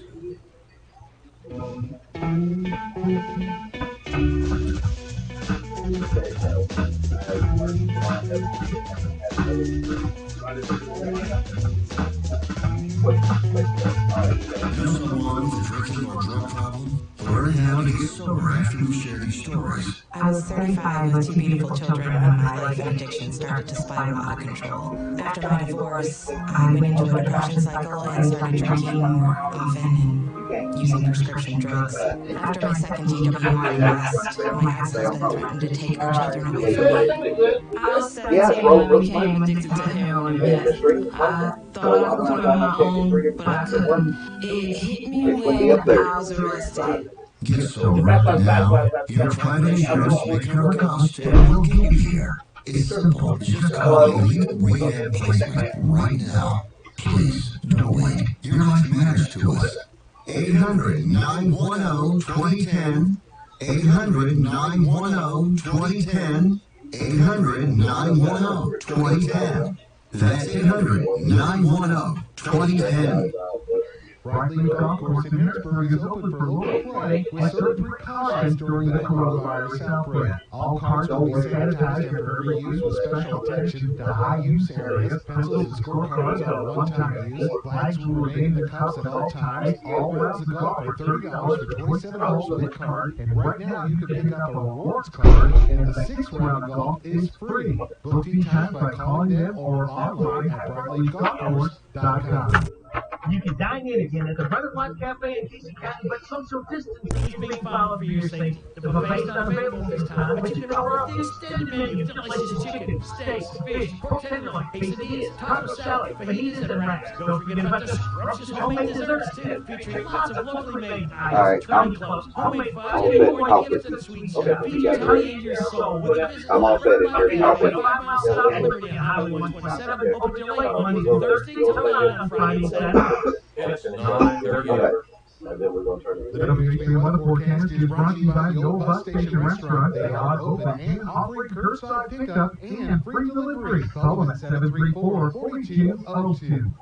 I was 35 with 2 beautiful children, and my life and addiction started to spiral out of control. After my divorce, I went into a depression cycle and started drinking more often and using prescription drugs. After my second DWI arrest, my ex-husband threatened to take our children away from me. I was 17 when I became addicted to heroin. I thought I was going on my own, but I couldn't. It hit me when I was arrested. Get sober now. Your private insurance, Medicare cost, and we'll get you here. It's simple. Just call Elite Rehab Placement right now. Please, don't wait. Your life matters to us. 800-910-2010. 800-910-2010. 800-910-2010. That's 800-910-2010. Bradley Golf Course in Harrisburg is open for local play with certain precautions during the coronavirus outbreak. All carts will be sanitized and forever used with special attention to high-use areas. Pencils and scorecards are one-time use. Flags will remain in their cups at all times. All rounds of golf are $30 for 27 holes with a card. And right now you can pick up a rewards card, and the 6th round of golf is free. Book tee time by calling them or online at BradleyGolfCourse.com. You can dine in again at the Butterfly Cafe in Casey County, but social distancing is being followed for your safety. The buffet is not available this time, but you can order off the extended menu of delicious chicken, steaks, fish, pork tenderloin, quesadillas, taco salad, fajitas, and wraps. Don't forget about the scrumptious homemade desserts, too, featuring lots of locally made items, curry clubs, homemade fudge, and more to get to the sweet stuff. Feed your tummy and your soul with a visit to the Butterfly Cafe, 5 miles south of Liberty on Highway 127, open till late Monday through Thursday, till 9 on Friday and Saturday. It's 9:30. The WHB weather forecast is brought to you by the Old Bus Station Restaurant. They are open and offering curbside pickup and free delivery. Call them at 734-4202.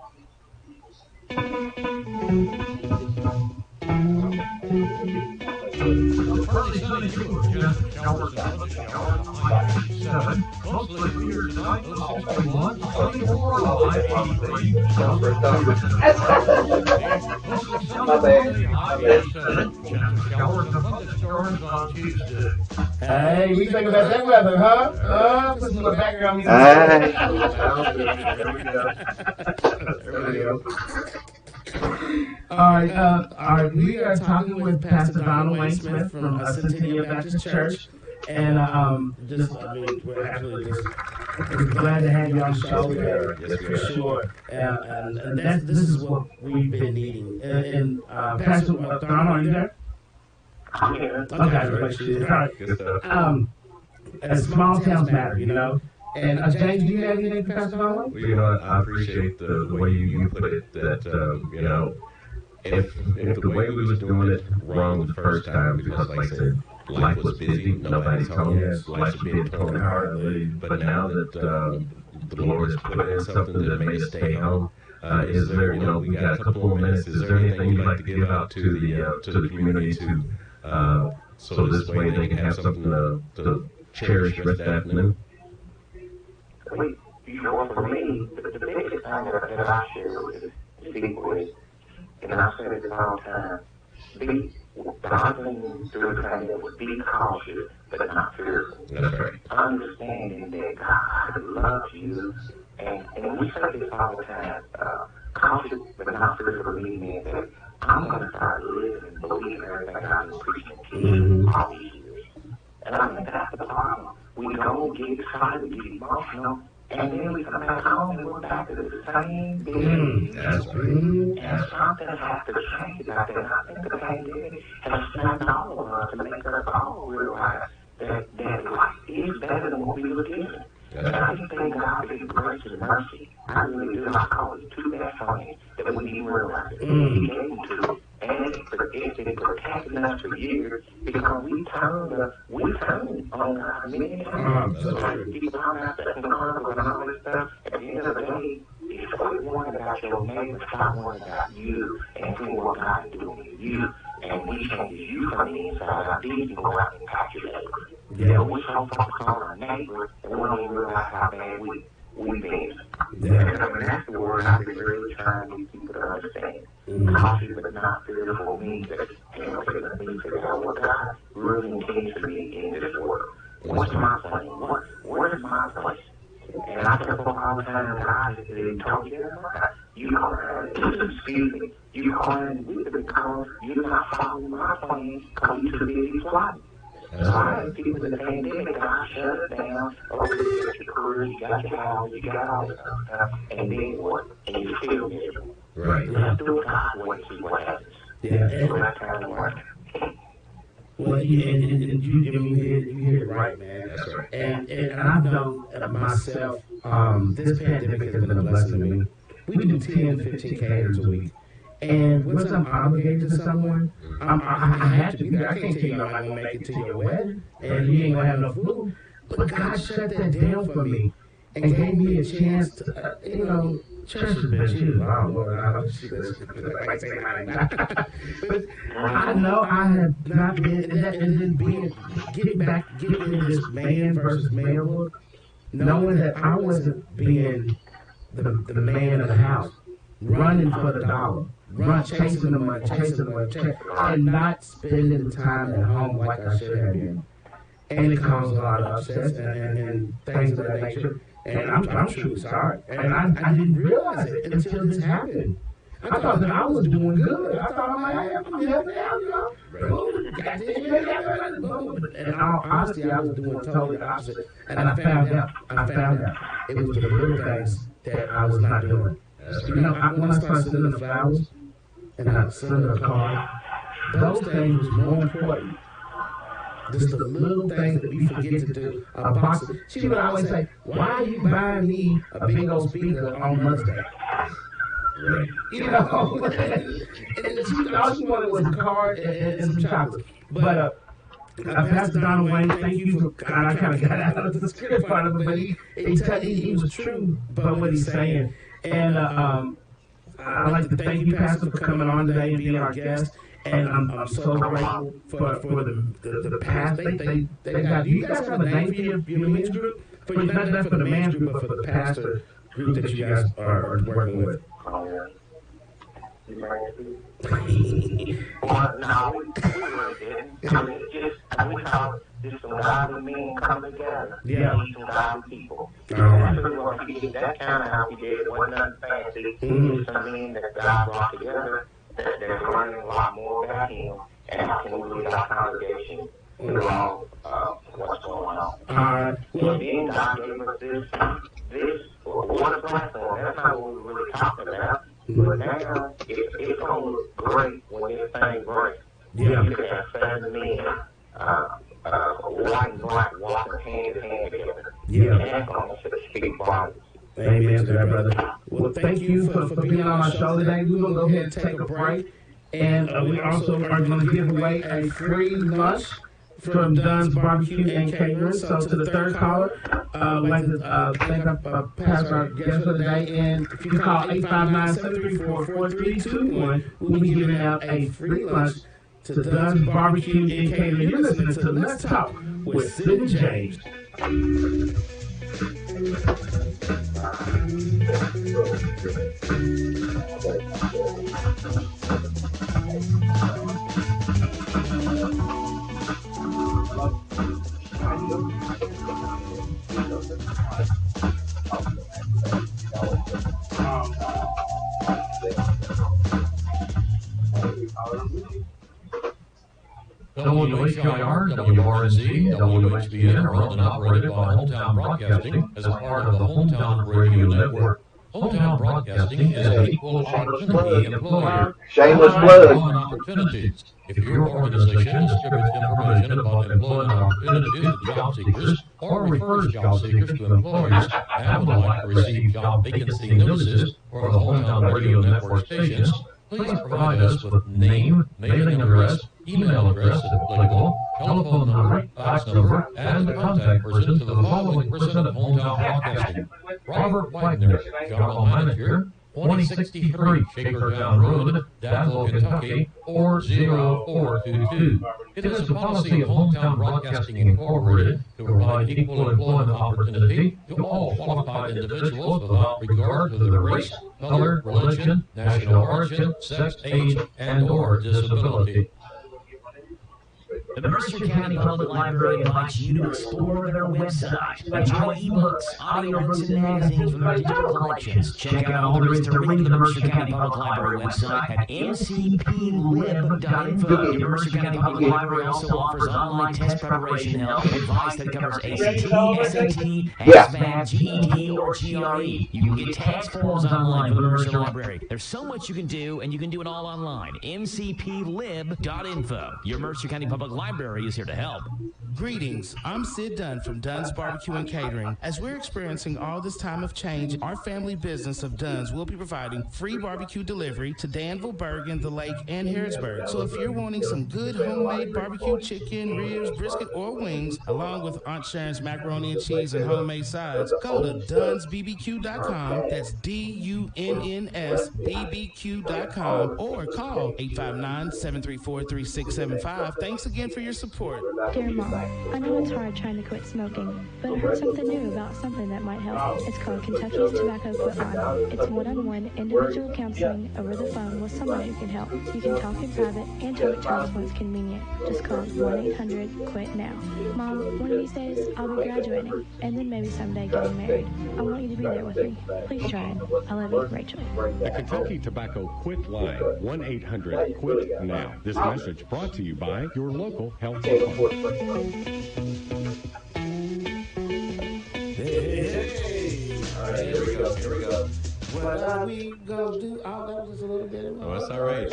Partly sunny too, just showers and showers, high 87. Mostly clear tonight, low 61. Sunny tomorrow, high 83. Mostly sunny, high 87. Showers and thunderstorms on Tuesday. Hey, we think about that weather, huh? Put some background music. There we go. All right. We are talking with Pastor Donald Wayne Smith from Centennial Baptist Church, and we're actually just glad to have you on the show for sure. And this is what we've been needing. And Pastor Donald, are you there? Okay, all right. Small towns matter, you know. And James, do you have anything for Pastor Donald? Well, you know, I appreciate the way you put it. That you know, if the way we was doing it wrong the first time, because like I said, life was busy, nobody's home, life was being torn apart. But now that the Lord has put in something that made us stay home, is there? You know, we got a couple more minutes. Is there anything you'd like to give out to the community so this way they can have something to cherish the rest of the afternoon? You know, for me, the biggest thing that I share is secret, and I say this all the time, the hard thing through the pandemic was be cautious, but not fearful. That's right. Understanding that God loves you, and we say this all the time, cautious but not fearful means that I'm going to start living and believing everything I've been preaching and teaching all these years. And I think that's the problem. We go get excited, get emotional, and then we come back home and we're back to the same thing. That's right. And something has to change out there. And I think the pandemic has snapped all of us to make us all realize that life is better than what we were given. And I just thank God for His grace and mercy. I really do. I call it two best friends that we didn't realize it. He gave them to, and it's been protecting us for years because we turned on God many times. People talking about that and carnival and all this stuff. At the end of the day, it's quit worrying about your neighbor, stop worrying about you and see what God is doing to you. And we change you from the inside out. Then you can go out and impact your neighbor. Yeah, we so focused on our neighbor and we don't even realize how bad we've been. And I mean, that's the word I've been really trying to get people to understand. Cautious but not fearful means that, okay, let me figure out what God really intends for me in this world. What's my place? Where's my place? And I tell people all the time, God is told you that. You call excuse me, you calling me because you're not following my plan because you're too busy plotting. So I have people in the pandemic, God shut it down. Okay, you got your career, you got your house, you got all this stuff, and then what? And you feel miserable. Right. Let's do it God's way, see what happens. Yeah. So that's how it works. Well, you hit it right, man. That's right. And I've known myself, this pandemic has been a blessing to me. We do 10, 15 caters a week. And once I'm obligated to someone, I have to be there. I can't tell you I'm not going to make it to your wedding, and you ain't going to have no food. But God shut that down for me and gave me a chance to, church has been huge. Oh, Lord, I don't see this. But I know I have not been, and then getting into this man versus manhood, knowing that I wasn't being the man of the house, running for the dollar. Chasing the money, and not spending the time at home like I should have been. And it caused a lot of upsets and things of that nature. And I'm truly sorry. And I didn't realize it until this happened. I thought that I was doing good. I thought I'm helping out, And honestly, I was doing totally the opposite. And I found out it was the little things that I was not doing. When I started sending the flowers and I sent a card, those things was more important. Just the little things that we forget to do. She would always say, "Why are you buying me a big old speaker on Mother's Day?" Right. And all she wanted was a card and some chocolate. But Pastor Donald Wayne, thank you for. I kind of got out of the script part of it, but he was true about what he's saying. And I'd like to thank you, Pastor, for coming on today and being our guest. And I'm so grateful for the past. They got. Do you guys have a name for your men's group? Not for the men's group, but for the pastor group that you guys are working with. Well, no, we really didn't. I mean, we call just some godly men come together. Yeah. Some godly people. That's really what we did. That kind of how we did it. Wasn't nothing fancy. Just some men that God brought together that they're learning a lot more about Him and how can we lead our congregation through all what's going on. And then God gave us this what a blessing. That's not what we're really talking about. But now, it's going to look great when this thing breaks. Yeah. You can have 7 men, white and black, walking hand in hand together. Yeah. And that's going to speak volumes. Amen to that, brother. Well, thank you for being on our show today. We're going to go ahead and take a break. And we also are going to give away a free lunch from Dunn's Barbecue and Catering. So to the third caller, we'd like to thank our pastor, our guest for the day. And if you call 859-734-4321, we'll be giving out a free lunch to Dunn's Barbecue and Catering. You're listening to Let's Talk with Sid and James. WHIR, WRNZ, WHBN are owned and operated by Hometown Broadcasting as a part of the Hometown Radio Network. Hometown Broadcasting is an equal opportunity employer. Shameless plug. Opportunities. If your organization distributes information about employment opportunities to job seekers or refers job seekers to employers and would like to receive job vacancy notices for the Hometown Radio Network stations, please provide us with name, mailing address, email address if applicable, telephone number, fax number, and contact person to the following person at Hometown Broadcasting: Robert Wagner, General Manager, 2063 Shakertown Road, Danville, Kentucky, 40422. It is the policy of Hometown Broadcasting Incorporated to provide equal employment opportunity to all qualified individuals without regard to their race, color, religion, national origin, sex, age, and/or disability. The Mercer County Public Library invites you to explore their website. Enjoy ebooks, audiobooks, and magazines from their digital collections. Check out all there is to read to the Mercer County Public Library website at mcplib.info. Your Mercer County Public Library also offers online test preparation help and advice that covers ACT, SAT, SBAT, GED, or GRE. You can get tax forms online from the Mercer Library. There's so much you can do, and you can do it all online. mcplib.info. Your Mercer County Public Library is here to help. Greetings, I'm Sid Dunn from Dunn's Barbecue and Catering. As we're experiencing all this time of change, our family business of Dunn's will be providing free barbecue delivery to Danville, Bergen, The Lake, and Harrisburg. So if you're wanting some good homemade barbecue chicken, ribs, brisket, or wings, along with Aunt Sharon's macaroni and cheese and homemade sides, go to DunnsBBQ.com. That's DUNNSBBQ.com, or call 859-734-3675. Thanks again for your support. Dear Mom, I know it's hard trying to quit smoking, but I heard something new about something that might help. It's called Kentucky's Tobacco Quit Line. It's one-on-one individual counseling over the phone with someone who can help. You can talk in private and talk to us when it's convenient. Just call 1-800-QUIT-NOW. Mom, one of these days I'll be graduating, and then maybe someday getting married. I want you to be there with me. Please try it. I love you, Rachel. The Kentucky Tobacco Quit Line, 1-800-QUIT-NOW. This message brought to you by your local health department. Hey. All right, here we go. What are we gonna do? Oh, that was just a little bit of Oh, that's all right.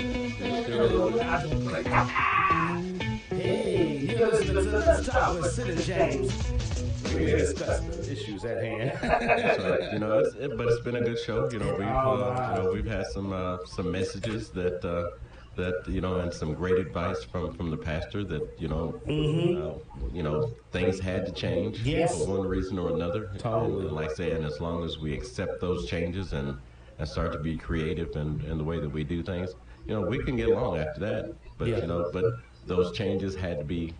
Hey, you're listening to Let's Talk with Sid and James. We discuss the issues at hand. That's right. But it's been a good show. We've had some messages that and some great advice from the pastor that things had to change for one reason or another. Totally. And like saying, as long as we accept those changes and start to be creative in the way that we do things, we can get along after that. But but those changes had to be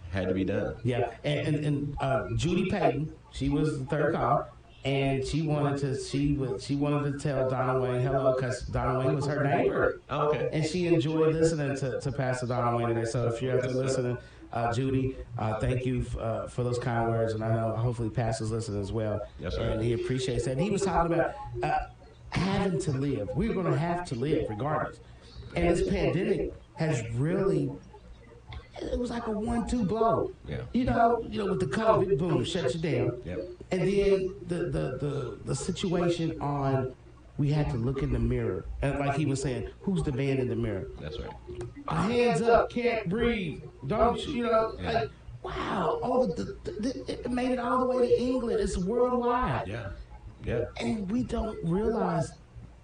done. Yeah, and Judy Payton, she was the third call. And she wanted to tell Donna Wayne hello because Donna Wayne was her neighbor. Oh, okay. And she enjoyed listening to Pastor Donna Wayne today. So if you're out there listening, Judy, thank you for those kind words. And I know hopefully Pastor's listening as well. Yes, sir. And he appreciates that. And he was talking about having to live. We're going to have to live regardless. And this pandemic has really... It was like a 1-2 blow. Yeah. With the COVID, boom, shut you down. Yep. And then the situation on we had to look in the mirror. And like he was saying, who's the man in the mirror? That's right. Hands up, can't breathe. Don't like, wow. It made it all the way to England. It's worldwide. Yeah. Yeah. And we don't realize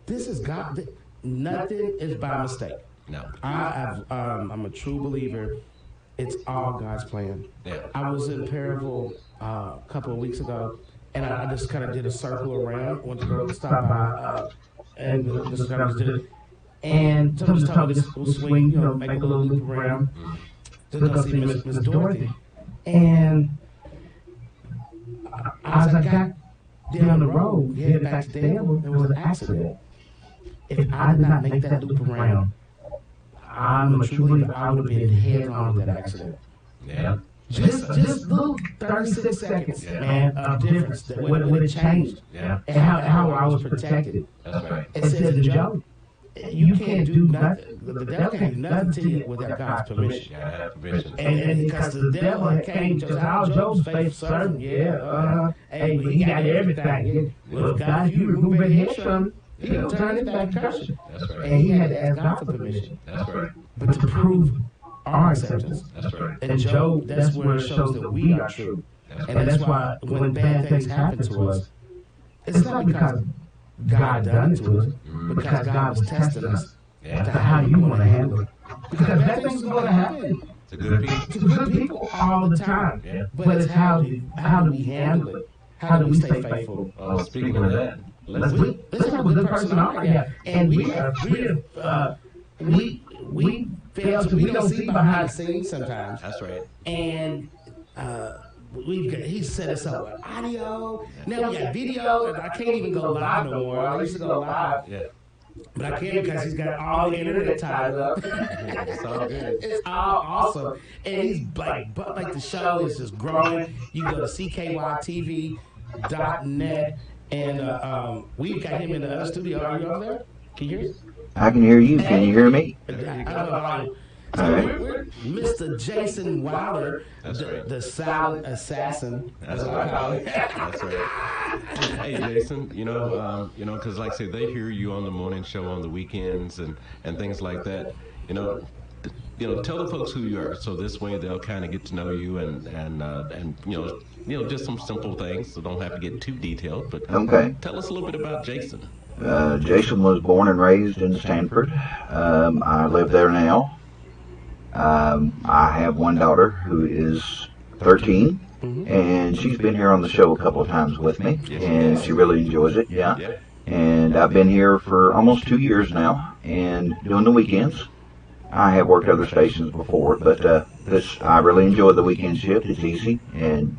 this is God. Nothing is by mistake. No. I'm a true believer. It's all God's plan. Yeah. I was in Perryville a couple of weeks ago, and I just kind of did a circle around. Went to go stop by, and just kind of did it. And someone just told me just go swing, make a little loop around to go see Miss Dorothy. And as I got down the road, headed back to Danville, there was an accident. If I did not make that loop around, I'm a true believer, I would have been head on with that accident. Yeah. Just little 36 seconds, man, of difference that would have changed. Yeah. And how I was protected. That's right. It says in Job, you can't do nothing. The devil can't do nothing to you without God's permission. Yeah, I have permission. And because the devil came just out of Job's faith servant, hey, but he got everything. Well, God, if you remove that head from him, he don't turn it back to curse you. That's right. And he had to ask God for permission. That's right. But to prove our acceptance. That's right. And Job, that's where it shows that we are true. And that's why when bad things happen to us, it's not because God done it to us, because God was testing us to how you want to handle it. Because bad things are going to happen to good people. To good people all the time. Yeah. But it's how do we handle it? How do we stay faithful? Speaking of that, let's have a good person on here. And we fail to, we don't see behind the scenes sometimes. That's right. And he set us up with audio. Now we got video, and I can't even go live no more. I used to go live. Yeah. But I can't because he's got all the internet tied up. It's all good. It's all awesome. And he's like the show is just growing. You go to CKYTV.net, and we've got him in the other studio. Are you over there? Can you hear us? I can hear you. Can you hear me? So we're Mr. Jason Wilder, the silent assassin. That's what I call it. That's right. Hey, Jason, because like I say, they hear you on the morning show on the weekends and things like that. Tell the folks who you are, so this way they'll kind of get to know you and just some simple things, so don't have to get too detailed. But okay. Tell us a little bit about Jason. Jason was born and raised in Stanford. I live there now. I have one daughter who is 13, and she's been here on the show a couple of times with me, and she really enjoys it, yeah. And I've been here for almost 2 years now, and doing the weekends. I have worked other stations before, but I really enjoy the weekend shift. It's easy, and,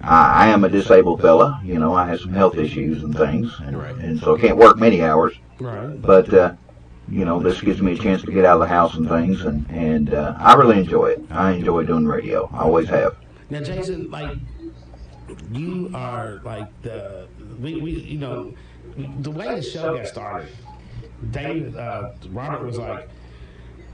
I am a disabled fella. I have some health issues and things, and so I can't work many hours. Right. But, this gives me a chance to get out of the house and things, and I really enjoy it. I enjoy doing radio. I always have. Now, Jason, you are the way the show got started. Robert was like,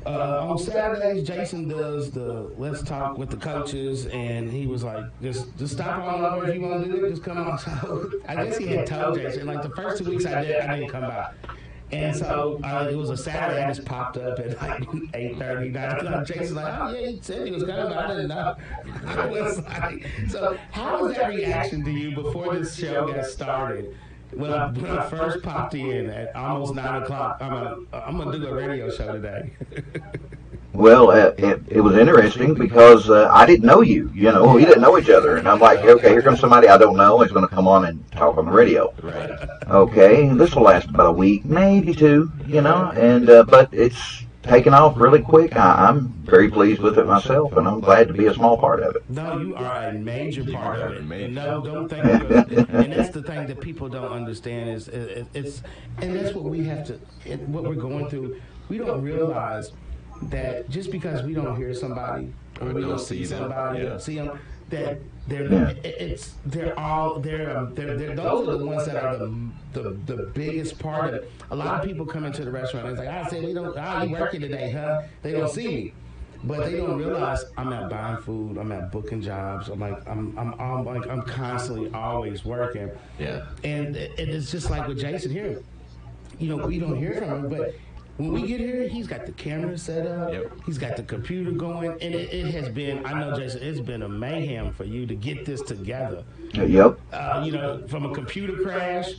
on Saturdays, Jason does the Let's Talk with the coaches, and he was like, just stop on over if you want to do it, just come on. So I guess he had told Jason, the first 2 weeks I didn't come by. And so it was a Saturday, I just popped up at 8:30, 9 o'clock. Jason's like, oh yeah, he said he was coming, but I didn't know. I was like, so how was that reaction to you before this show got started? When I first popped in at almost 9 o'clock, I'm gonna do a radio show today. Well, it was interesting because I didn't know you. We didn't know each other, and I'm like, okay, here comes somebody I don't know. He's going to come on and talk on the radio. Right. Okay, this will last about a week, maybe two. And but it's taken off really quick. I'm very pleased with it myself, and I'm glad to be a small part of it. No, you are a major part of it. No, don't think of it. And that's the thing that people don't understand is and that's what we have to, what we're going through. We don't realize that just because we don't hear somebody or we don't see somebody, don't see them, that those are the ones that are the biggest part of it. A lot of people come into the restaurant and it's like, I said, you working today, huh? They don't see me. But they don't realize I'm not buying food, I'm not booking jobs. I'm constantly always working. Yeah. And it's just like with Jason here. We don't hear from him, but when we get here, he's got the camera set up. Yep. He's got the computer going, and it has been. I know, Jason, it's been a mayhem for you to get this together. Yep. From a computer crash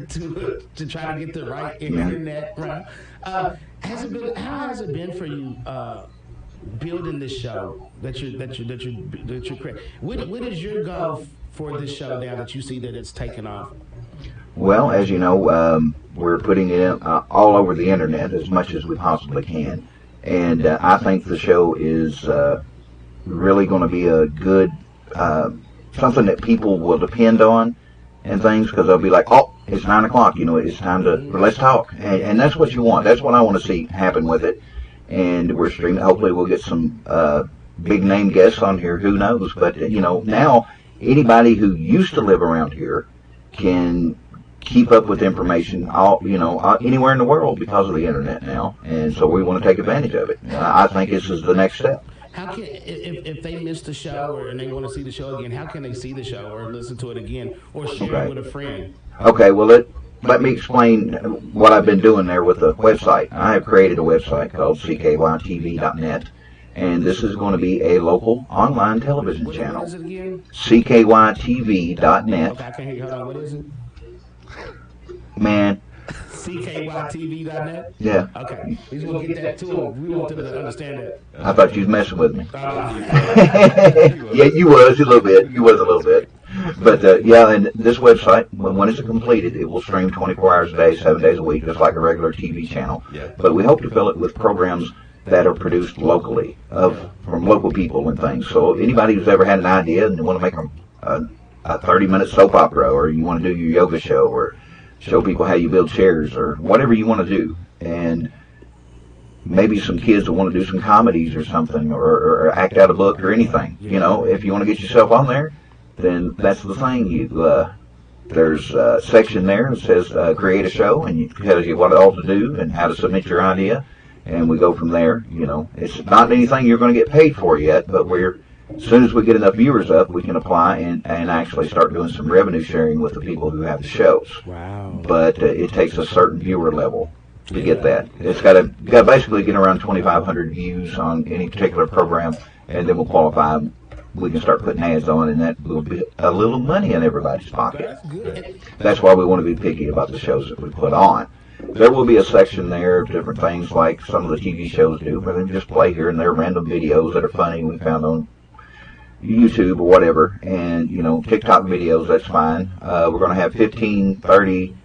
to try to get the right internet right. How has it been for you building this show that you're creating? What is your goal for this show now that you see that it's taken off? Well, as you know, we're putting it all over the internet as much as we possibly can. And I think the show is really going to be a good, something that people will depend on. and things, because they'll be like, oh, it's 9 o'clock, you know, it's time to, let's talk. And that's what you want. That's what I want to see happen with it. And we're streaming. Hopefully we'll get some big name guests on here. Who knows? But, you know, now anybody who used to live around here can keep up with information anywhere in the world because of the internet now. And so we want to take advantage of it. I think this is the next step. How can, if they missed the show and they want to see the show again, how can they see the show or listen to it again or share it with a friend? Okay, well, let me explain what I've been doing there with the website. I have created a website called ckytv.net, and this is going to be a local online television channel. What is it again? ckytv.net. Okay, I can't hear you. Hold on. What is it? Man. ckytv.net? Yeah. Okay. We just want to get that to them. We want them to understand that. I thought you was messing with me. Yeah, you was a little bit. You was a little bit. But, yeah, and this website, when it's completed, it will stream 24 hours a day, 7 days a week, just like a regular TV channel. But we hope to fill it with programs that are produced locally, from local people and things. So if anybody who's ever had an idea and you want to make a 30-minute soap opera, or you want to do your yoga show, or show people how you build chairs, or whatever you want to do, and maybe some kids will want to do some comedies or something, or act out a book or anything. You know, if you want to get yourself on there, then that's the thing. There's a section there that says create a show, and it tells you what all to do and how to submit your idea, and we go from there. You know, it's not anything you're going to get paid for yet, but as soon as we get enough viewers up, we can apply and actually start doing some revenue sharing with the people who have the shows. Wow. But it takes a certain viewer level to get that. It's got to basically get around 2,500 views on any particular program, and then we'll qualify. We can start putting ads on, and that will be a little money in everybody's pocket. That's why we want to be picky about the shows that we put on. There will be a section there of different things like some of the TV shows do, where they just play here and there random videos that are funny we found on YouTube or whatever, and, you know, TikTok videos, that's fine. We're going to have 15, 30,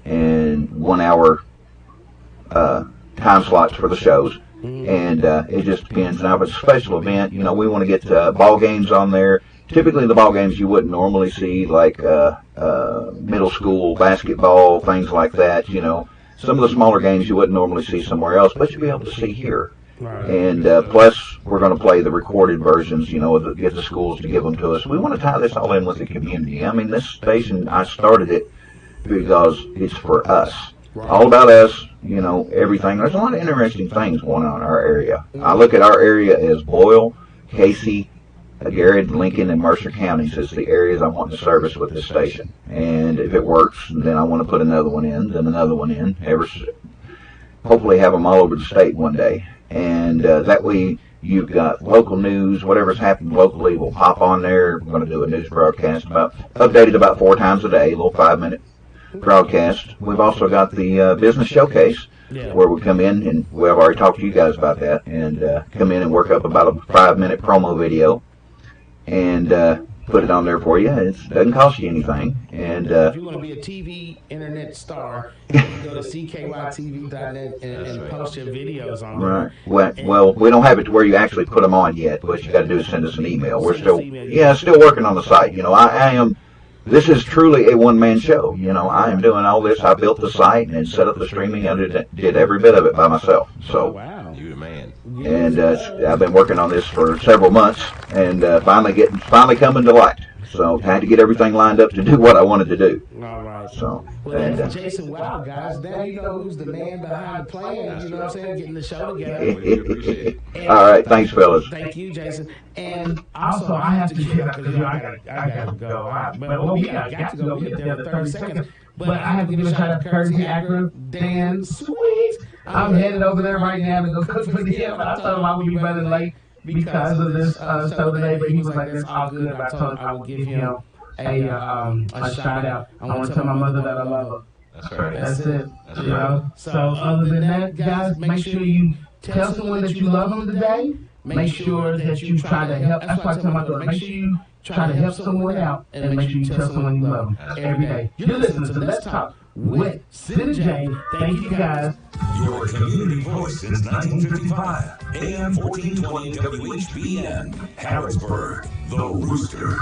and 1 hour time slots for the shows. And it just depends. Now, if it's a special event, you know, we want to get ball games on there. Typically, the ball games you wouldn't normally see, like middle school basketball, things like that. You know, some of the smaller games you wouldn't normally see somewhere else, but you'll be able to see here. Right. And plus, we're going to play the recorded versions, you know, get the schools to give them to us. We want to tie this all in with the community. I mean, this station, I started it because it's for us. Right. All about us, you know, everything. There's a lot of interesting things going on in our area. I look at our area as Boyle, Casey, Garrard, Lincoln, and Mercer counties as the areas I want to service with this station. And if it works, then I want to put another one in, then another one in. Hopefully have them all over the state one day. And that way you've got local news, whatever's happening locally will pop on there. We're going to do a news broadcast updated about 4 times a day, a little 5-minute broadcast. We've also got the business showcase, where we come in, and we've already talked to you guys about that, and come in and work up about a 5-minute promo video and put it on there for you. It doesn't cost you anything. And if you want to be a TV internet star, you can go to ckytv.net and post your videos on there. Right. Well, we don't have it to where you actually put them on yet. What you got to do is send us an email. We're still working on the site. You know, I am. This is truly a one-man show. You know, I am doing all this. I built the site and set up the streaming. I did every bit of it by myself. So, wow, you the man. And I've been working on this for several months, and finally coming to light. So I had to get everything lined up to do what I wanted to do. All right. So, well, that's Jason Wow, guys. Now you know who's the man behind the plan. You know what I'm saying? Getting the show together. All right. Thanks, fellas. Thank you, Jason. And also, I have to get because I got to go. Well, we got to go. We get there in 30 seconds. But I have to give a shout out to Courtesy Acro, Dan, sweet. I'm headed over there right now to go cook for him. I told him I would be running late because of this show today, but he was like, "That's all good." But I told him I would give him a shout out. I want to tell my mother that I love her. That's right. That's it. You know. So other than that, guys, make sure you tell someone that you love them today. Make sure that you try to help. That's why I tell my daughter, make sure you try to help someone out, and make sure you tell someone you love them every day. You're listening to Let's Talk with Sid and James. Thank you, guys. Your community voice since 1955. AM 1420 WHBN. Harrisburg, the Rooster.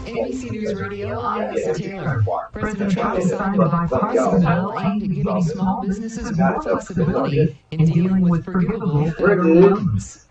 ABC News Radio, I'm Lisa Taylor. President Trump has signed a bipartisan bill aimed at giving small businesses more flexibility in dealing with forgivable federal loans.